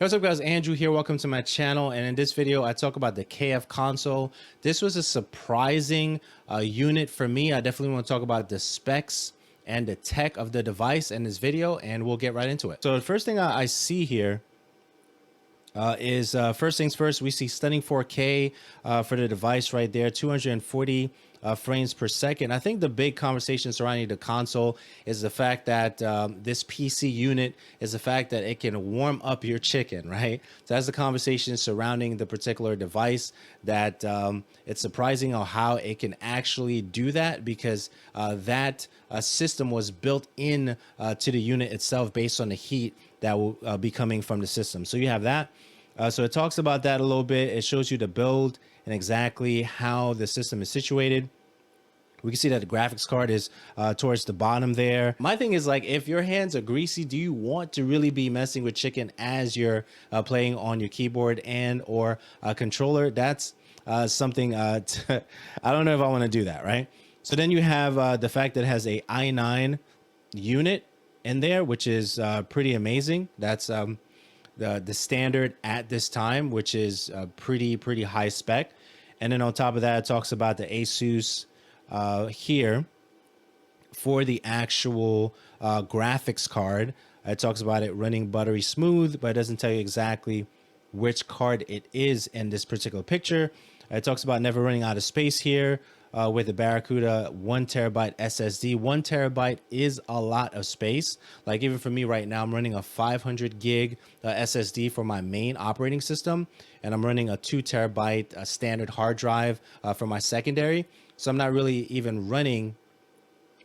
What's up guys, Andrew here. Welcome to my channel, and in this video I talk about the Kfconsole. This was a surprising unit for me. I definitely want to talk about the specs and the tech of the device in this video, and we'll get right into it. So the first thing I see here is first things first, we see stunning 4K for the device right there, 240 frames per second. I think the big conversation surrounding the console is the fact that this PC unit is the fact that it can warm up your chicken, right? So that's the conversation surrounding the particular device, that it's surprising how it can actually do that, because that system was built in to the unit itself based on the heat that will be coming from the system. So you have that. So it talks about that a little bit. It shows you the build and exactly how the system is situated. We can see that the graphics card is towards the bottom there. My thing is, like, if your hands are greasy, do you want to really be messing with chicken as you're playing on your keyboard and or controller? That's something I don't know if I want to do that, right? So then you have the fact that it has a i9 unit in there, which is pretty amazing. That's the standard at this time, which is pretty high spec. And then on top of that, it talks about the Asus here for the actual graphics card. It talks about it running buttery smooth, but it doesn't tell you exactly which card it is in this particular picture. It talks about never running out of space here with the Barracuda 1TB SSD. 1TB is a lot of space. Like, even for me right now, I'm running a 500 gig SSD for my main operating system, and I'm running a 2TB standard hard drive for my secondary. So I'm not really even running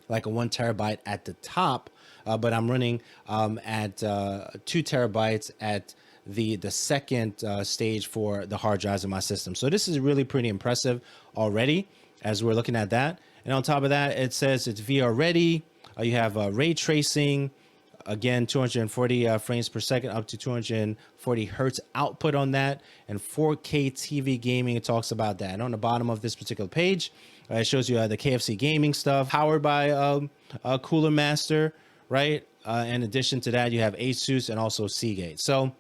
like a 1TB at the top, but I'm running at 2TB at the second stage for the hard drives in my system. So this is really pretty impressive already as we're looking at that. And on top of that, it says it's VR ready. You have ray tracing, again, 240 frames per second, up to 240 hertz output on that, and 4K TV gaming. It talks about that. And on the bottom of this particular page, it shows you the KFC Gaming stuff, powered by Coller Master, right? In addition to that, you have Asus and also Seagate. So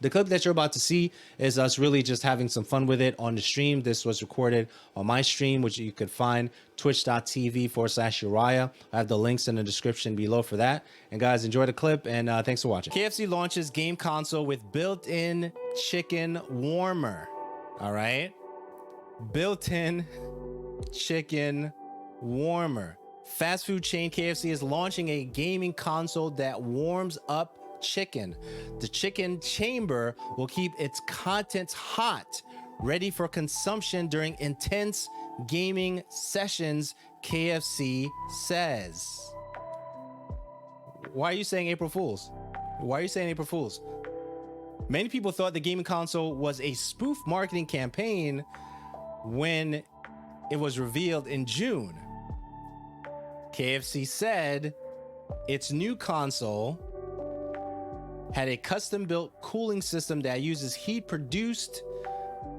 the clip that you're about to see is us really just having some fun with it on the stream. This was recorded on my stream, which you could find twitch.tv/Uriah. I have the links in the description below for that. And guys, enjoy the clip, and thanks for watching. KFC launches game console with built-in chicken warmer. All right. Built-in chicken warmer. Fast food chain KFC is launching a gaming console that warms up chicken. The chicken chamber will keep its contents hot, ready for consumption during intense gaming sessions, KFC says. Why are you saying April Fools? Why are you saying April Fools? Many people thought the gaming console was a spoof marketing campaign when it was revealed in June. KFC said its new console had a custom-built cooling system that uses heat produced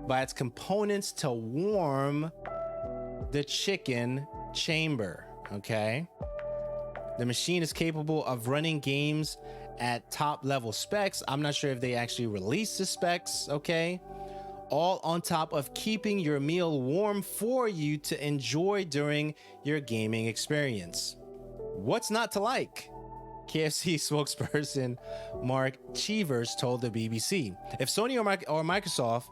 by its components to warm the chicken chamber, okay? The machine is capable of running games at top-level specs. I'm not sure if they actually released the specs, okay? All on top of keeping your meal warm for you to enjoy during your gaming experience. What's not to like? KFC spokesperson Mark Cheevers told the BBC. If Sony or Microsoft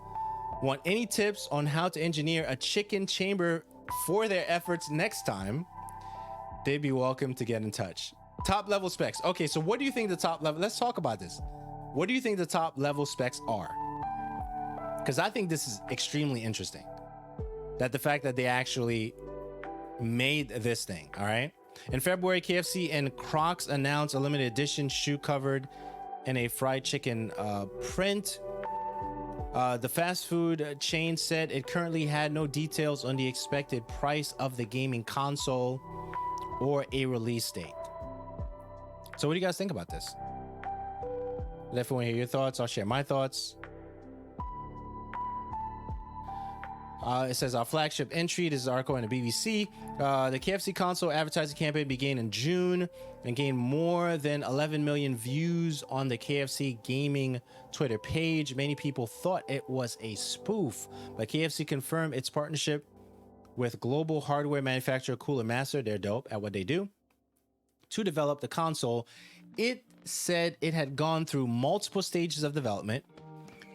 want any tips on how to engineer a chicken chamber for their efforts next time, they'd be welcome to get in touch. Top level specs. Okay, so what do you think the top level? Let's talk about this. What do you think the top level specs are? Because I think this is extremely interesting. That the fact that they actually made this thing, all right? In February, KFC and Crocs announced a limited edition shoe covered in a fried chicken print. The fast food chain said it currently had no details on the expected price of the gaming console or a release date. So what do you guys think about this? Definitely want to hear your thoughts. I'll share my thoughts. It says our flagship entry. This is an article in the BBC. The KFC console advertising campaign began in June and gained more than 11 million views on the KFC Gaming Twitter page. Many people thought it was a spoof, but KFC confirmed its partnership with global hardware manufacturer Coller Master. They're dope at what they do. To develop the console, it said it had gone through multiple stages of development,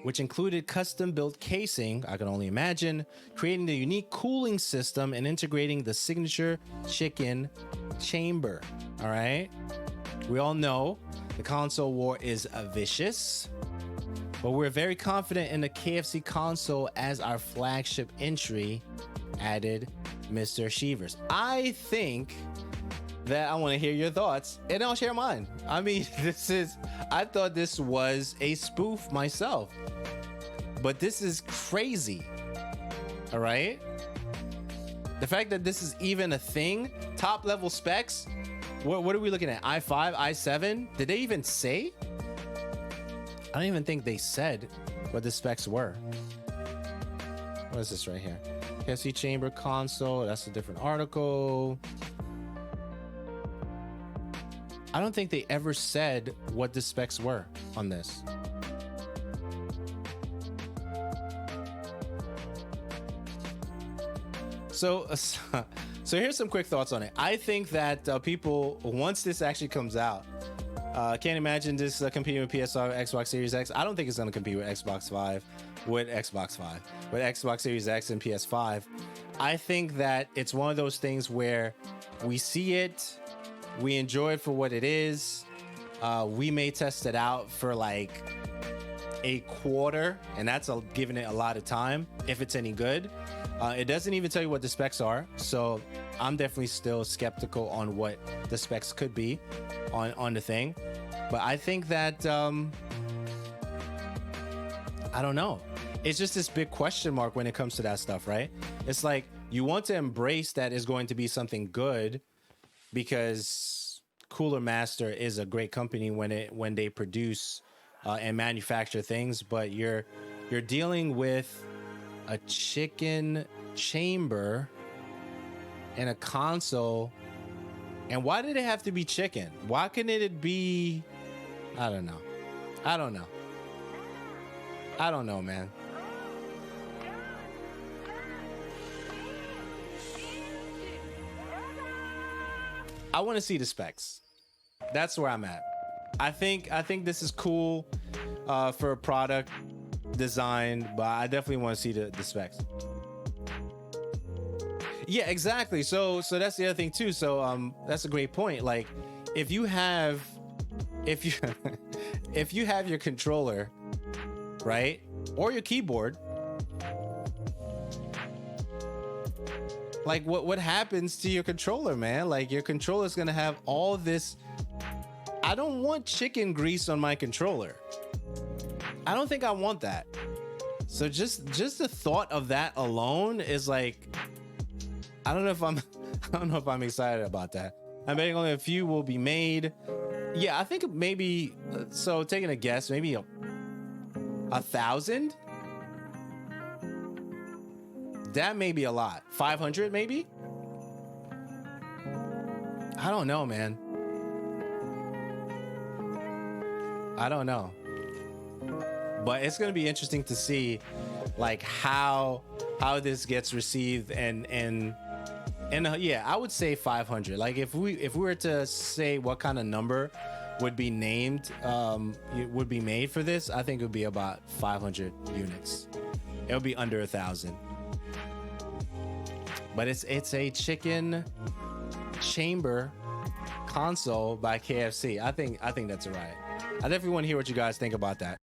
which included custom-built casing, I can only imagine, creating the unique cooling system and integrating the signature chicken chamber. All right? We all know the console war is vicious, but we're very confident in the KFC console as our flagship entry, added Mr. Shevers. I think that I want to hear your thoughts, and I'll share mine. I mean, I thought this was a spoof myself, but this is crazy. All right. The fact that this is even a thing, top level specs. What are we looking at? i5, i7? Did they even say? I don't even think they said what the specs were. What is this right here? KFC chamber console. That's a different article. I don't think they ever said what the specs were on this. So here's some quick thoughts on it. I think that people, once this actually comes out, can't imagine this competing with PS5, Xbox Series X. I don't think it's going to compete with Xbox 5, with Xbox Series X and PS5. I think that it's one of those things where we see it, we enjoy it for what it is. We may test it out for like a quarter, and that's giving it a lot of time if it's any good. It doesn't even tell you what the specs are, so I'm definitely still skeptical on what the specs could be on the thing. But I think that I don't know. It's just this big question mark when it comes to that stuff, right? It's like you want to embrace that it's going to be something good, because Coller Master is a great company when they produce and manufacture things, but you're dealing with a chicken chamber and a console. And why did it have to be chicken? Why couldn't it be? I don't know, man. I want to see the specs. That's where I'm at. I think this is cool for a product design, but I definitely want to see the specs. Yeah, exactly. So that's the other thing too. So that's a great point. Like if you have your controller, right, or your keyboard, like what happens to your controller, man? Like your controller is gonna have all this. I don't want chicken grease on my controller. I don't think I want that. So just the thought of that alone is like, I don't know if I'm excited about that. I'm betting only a few will be made. Yeah, I think maybe. So taking a guess, maybe 1,000. That may be a lot. 500 maybe? I don't know, man. I don't know. But it's going to be interesting to see like how this gets received and yeah, I would say 500. Like if we were to say what kind of number would be named would be made for this, I think it would be about 500 units. It would be under 1,000. But it's a chicken chamber console by KFC. I think that's all right. I definitely want to hear what you guys think about that.